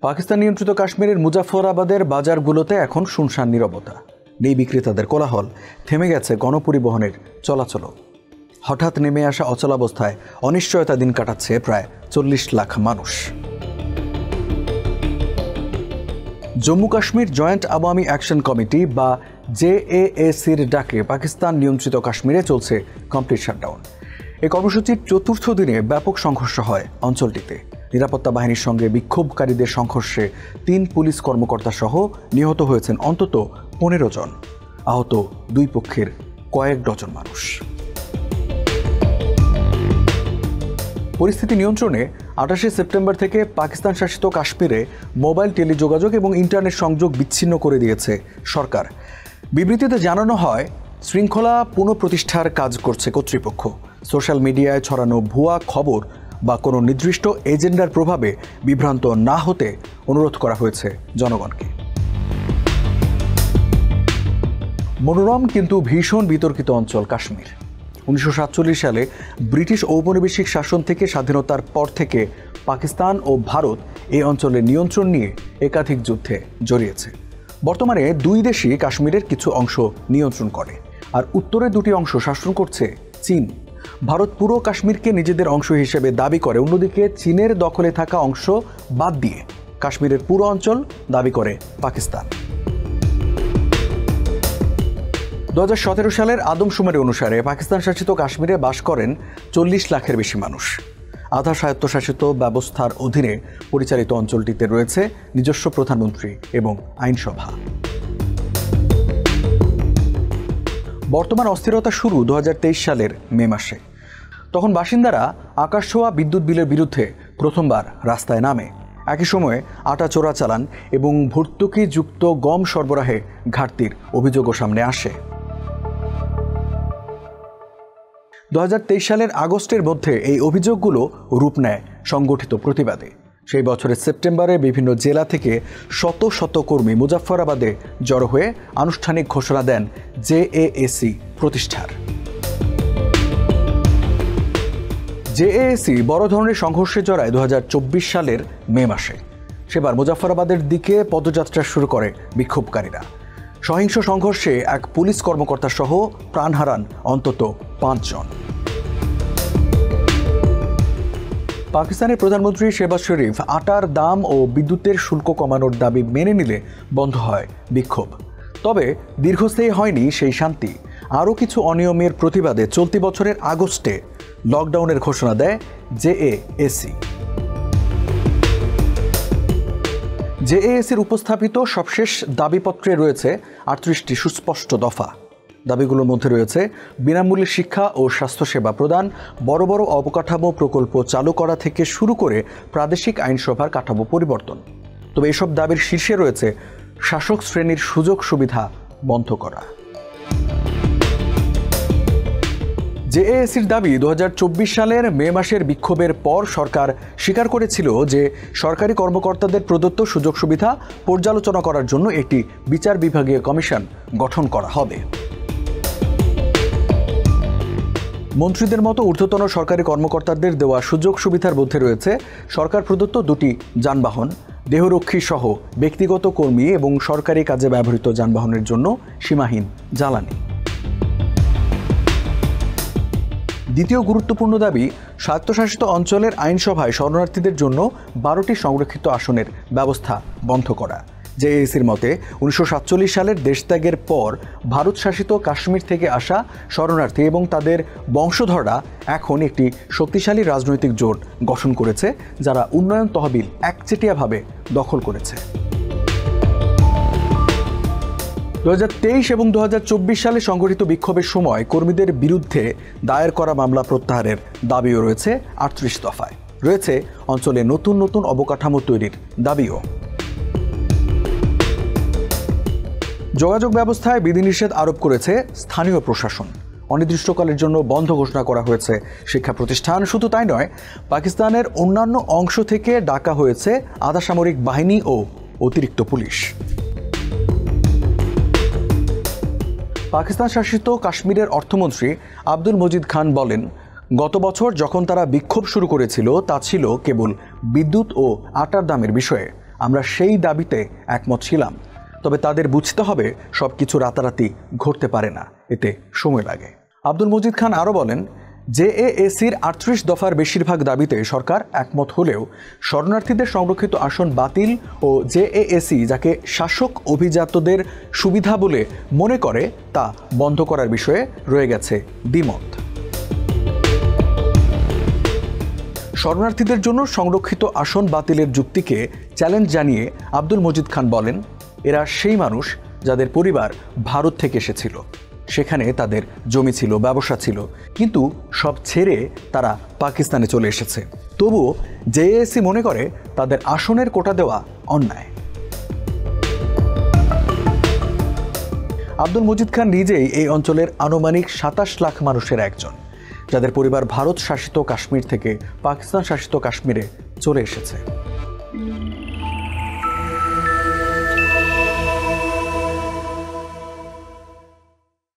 পাকিস্তান নিয়ন্ত্রিত কাশ্মীরের মুজাফফরাবাদের বাজারগুলোতে এখন শুনশান নীরবতা। নেই বিক্রেতাদের কোলাহল, থেমে গেছে গণপরিবহনের চলাচলও। হঠাৎ নেমে আসা অচলাবস্থায় অনিশ্চয়তা দিন কাটাচ্ছে প্রায় 40 লাখ মানুষ। Jammu Kashmir joint Awami action committee বা জেএএসির ডাকে পাকিস্তান নিয়ন্ত্রিত কাশ্মীরে চলছে কমপ্লিট শাটডাউন। এই কর্মসূচির চতুর্থ দিনে ব্যাপক সংঘর্ষ হয় অঞ্চলটিতে। নিরাপত্তা বাহিনীর সঙ্গে বিক্ষোভকারীদের সংঘর্ষে 3 পুলিশ কর্মকর্তা সহ নিহত হয়েছেন অন্তত 15 জন, আহত 2 পক্ষের কয়েক ডজন মানুষ। পরিস্থিতি নিয়ন্ত্রণে 28 সেপ্টেম্বর থেকে পাকিস্তান শাসিত কাশ্মীরে মোবাইল টেলিযোগাযোগ এবং ইন্টারনেট সংযোগ বিচ্ছিন্ন করে দিয়েছে সরকার। বিবৃতিতে জানানো হয়, শৃঙ্খলা পুনঃপ্রতিষ্ঠার কাজ করছে কর্তৃপক্ষ। সোশ্যাল মিডিয়ায় ছড়ানো ভুয়া খবর বা কোনো নির্দিষ্ট এজেন্ডার প্রভাবে বিভ্রান্ত না হতে অনুরোধ করা হয়েছে জনগণকে। মনোরম কিন্তু ভীষণ বিতর্কিত অঞ্চল কাশ্মীর। 1947 সালে ব্রিটিশ ঔপনিবেশিক শাসন থেকে স্বাধীনতার পর থেকে পাকিস্তান ও ভারত এই অঞ্চলের নিয়ন্ত্রণ নিয়ে একাধিক যুদ্ধে জড়িয়েছে। বর্তমানে 2 দেশই কাশ্মীরের কিছু অংশ নিয়ন্ত্রণ করে, আর উত্তরে 2টি অংশ শাসন করছে চীন। ভারত পুরো কাশ্মীরকে নিজেদের অংশ হিসেবে দাবি করে, অন্যদিকে চীনের দখলে থাকা অংশ বাদ দিয়ে কাশ্মীরের পুরো অঞ্চল দাবি করে পাকিস্তান। 2017 সালের আদমশুমারি অনুসারে পাকিস্তান শাসিত কাশ্মীরে বাস করেন 40 লাখের বেশি মানুষ। আধা স্বায়ত্তশাসিত ব্যবস্থার অধীনে পরিচালিত অঞ্চলটিতে রয়েছে নিজস্ব প্রধানমন্ত্রী এবং আইনসভা। বর্তমান অস্থিরতা শুরু 2023 সালের মে মাসে। তখন বাসিন্দারা আকাশছোঁয়া বিদ্যুৎ বিলের বিরুদ্ধে প্রথমবার রাস্তায় নামে। একই সময়ে আটা চোরাচালান এবং ভর্তুকিযুক্ত গম সরবরাহে ঘাটতির অভিযোগও সামনে আসে। 2023 সালের আগস্টের মধ্যে এই অভিযোগগুলো রূপ নেয় সংগঠিত প্রতিবাদে। সেই বছরের সেপ্টেম্বরে বিভিন্ন জেলা থেকে শত শত কর্মী মুজাফফরাবাদে জড়ো হয়ে আনুষ্ঠানিক ঘোষণা দেন জেএএসি প্রতিষ্ঠার। জেএএসি বড় ধরনের সংঘর্ষে জড়ায় 2024 সালের মে মাসে। সেবার মুজাফফরাবাদের দিকে পদযাত্রা শুরু করে বিক্ষোভকারীরা। সহিংস সংঘর্ষে এক পুলিশ কর্মকর্তা সহ প্রাণ হারান অন্তত 5 জন। পাকিস্তানের প্রধানমন্ত্রী শেহবাজ শরীফ আটার দাম ও বিদ্যুতের শুল্ক কমানোর দাবি মেনে নিলে বন্ধ হয় বিক্ষোভ। তবে দীর্ঘস্থায়ী হয়নি সেই শান্তি। আরও কিছু অনিয়মের প্রতিবাদে চলতি বছরের আগস্টে লকডাউনের ঘোষণা দেয় জেএএসি। জেএএসির উপস্থাপিত সবশেষ দাবিপত্রে রয়েছে 38টি সুস্পষ্ট দফা। দাবিগুলোর মধ্যে রয়েছে বিনামূল্যে শিক্ষা ও স্বাস্থ্যসেবা প্রদান, বড় বড় অবকাঠামো প্রকল্প চালু করা থেকে শুরু করে প্রাদেশিক আইনসভার কাঠামো পরিবর্তন। তবে এসব দাবির শীর্ষে রয়েছে শাসক শ্রেণীর সুযোগ সুবিধা বন্ধ করা। জেএএসির দাবি, 2024 সালের মে মাসের বিক্ষোভের পর সরকার স্বীকার করেছিল যে সরকারি কর্মকর্তাদের প্রদত্ত সুযোগ সুবিধা পর্যালোচনা করার জন্য একটি বিচার বিভাগীয় কমিশন গঠন করা হবে। মন্ত্রীদের মতো ঊর্ধ্বতন সরকারি কর্মকর্তাদের দেওয়া সুযোগ সুবিধার মধ্যে রয়েছে সরকার প্রদত্ত 2টি যানবাহন, দেহরক্ষী সহ ব্যক্তিগত কর্মী এবং সরকারি কাজে ব্যবহৃত যানবাহনের জন্য সীমাহীন জ্বালানি। দ্বিতীয় গুরুত্বপূর্ণ দাবি, স্বায়ত্তশাসিত অঞ্চলের আইনসভায় শরণার্থীদের জন্য 12টি সংরক্ষিত আসনের ব্যবস্থা বন্ধ করা। জেএএসির মতে 1947 সালের দেশত্যাগের পর ভারত শাসিত কাশ্মীর থেকে আসা শরণার্থী এবং তাদের বংশধররা এখন একটি শক্তিশালী রাজনৈতিক জোট গঠন করেছে, যারা উন্নয়ন তহবিল একচেটিয়াভাবে দখল করেছে। 2023 এবং 2024 সালে সংগঠিত বিক্ষোভের সময় কর্মীদের বিরুদ্ধে দায়ের করা মামলা প্রত্যাহারের দাবিও রয়েছে 38 দফায়। রয়েছে অঞ্চলে নতুন নতুন অবকাঠামো তৈরির দাবিও। যোগাযোগ ব্যবস্থায় বিধিনিষেধ আরোপ করেছে স্থানীয় প্রশাসন। অনির্দিষ্টকালের জন্য বন্ধ ঘোষণা করা হয়েছে শিক্ষা প্রতিষ্ঠান। শুধু তাই নয়, পাকিস্তানের অন্যান্য অংশ থেকে ডাকা হয়েছে আধা সামরিক বাহিনী ও অতিরিক্ত পুলিশ। পাকিস্তান শাসিত কাশ্মীরের অর্থমন্ত্রী আব্দুল মজিদ খান বলেন, গত বছর যখন তারা বিক্ষোভ শুরু করেছিল তা ছিল কেবল বিদ্যুৎ ও আটার দামের বিষয়ে। আমরা সেই দাবিতে একমত ছিলাম, তবে তাদের বুঝতে হবে সবকিছু রাতারাতি ঘটতে পারে না, এতে সময় লাগে। আব্দুল মজিদ খান আরও বলেন, জেএএসির ৩৮ দফার বেশিরভাগ দাবিতে সরকার একমত হলেও শরণার্থীদের সংরক্ষিত আসন বাতিল ও জেএএসি যাকে শাসক অভিজাতদের সুবিধা বলে মনে করে তা বন্ধ করার বিষয়ে রয়ে গেছে দ্বিমত। শরণার্থীদের জন্য সংরক্ষিত আসন বাতিলের যুক্তিকে চ্যালেঞ্জ জানিয়ে আব্দুল মজিদ খান বলেন, এরা সেই মানুষ যাদের পরিবার ভারত থেকে এসেছিল, সেখানে তাদের জমি ছিল, ব্যবসা ছিল, কিন্তু সব ছেড়ে তারা পাকিস্তানে চলে এসেছে। তবুও জেএসি মনে করে তাদের আসনের কোটা দেওয়া অন্যায়। আব্দুল মজিদ খান নিজেই এই অঞ্চলের আনুমানিক ২৭ লাখ মানুষের একজন, যাদের পরিবার ভারত শাসিত কাশ্মীর থেকে পাকিস্তান শাসিত কাশ্মীরে চলে এসেছে।